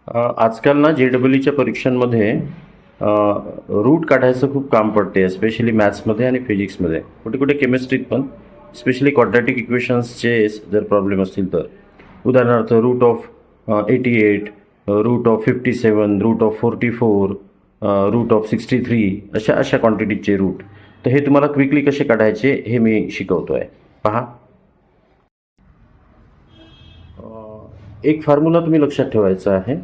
आजकाल ना JEEच्या परीक्षांमध्ये रूट काढायचं खूप काम पडते, स्पेशली मॅथ्समध्ये आणि फिजिक्समध्ये, कुठे कुठे केमिस्ट्रीत पण, स्पेशली क्वाड्रॅटिक इक्वेशन्सचे जर प्रॉब्लेम असतील तर. उदाहरणार्थ root of 88, root of 57, root of 44, root of 63, अशा अशा क्वांटिटीजचे रूट. तर हे तुम्हाला क्विकली कसे काढायचे हे मी शिकवतो आहे. पहा, एक फॉर्म्युला तुम्ही लक्षात ठेवायचा आहे.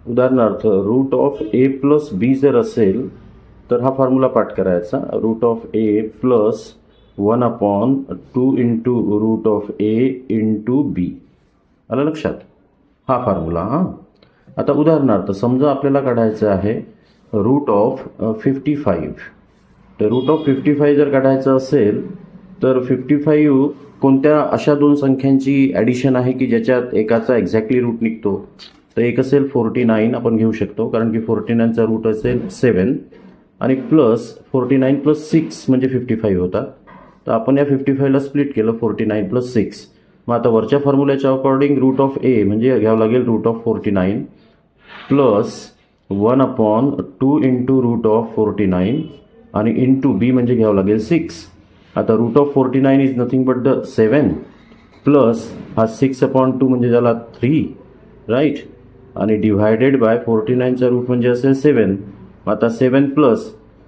उदाहरणार्थ root of A plus B जर असेल तर हा फॉर्म्युला पाठ करायचा. Root of A plus 1/2 into root of A into B. आलं लक्षात? हा फॉर्म्युला. आता उदाहरणार्थ समजा आपल्याला काढायचं आहे रूट ऑफ 55. तर रूट ऑफ 55 जर काढायचं असेल तर 55 कोणत्या अशा दोन संख्यांची ॲडिशन आहे की ज्याच्यात एकाचा एक्झॅक्टली रूट निघतो. तर एक असेल 49 आपण घेऊ शकतो, कारण की 49चा रूट असेल 7, आणि प्लस 49 प्लस 6 म्हणजे 55 होता. तर आपण या 55ला स्प्लिट केलं 49 प्लस 6. मग आता वरच्या फॉर्म्युल्याच्या अकॉर्डिंग रूट ऑफ ए म्हणजे घ्यावं लागेल root of 49 plus 1/2 into root of 49 आणि इंटू बी म्हणजे घ्यावं लागेल 6. आता root of 49 is nothing but the 7 plus हा 6/2 म्हणजे झाला 3, राईट, आणि डिव्हायडेड बाय 49चा रूट म्हणजे असेल 7. आता 7 प्लस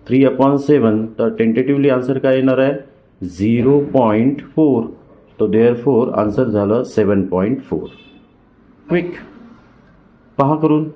3/7, तर टेंटेटिव्हली आन्सर काय येणार आहे 0.4. तो देअरफोर आन्सर झालं 7.4. क्विक पहा करून.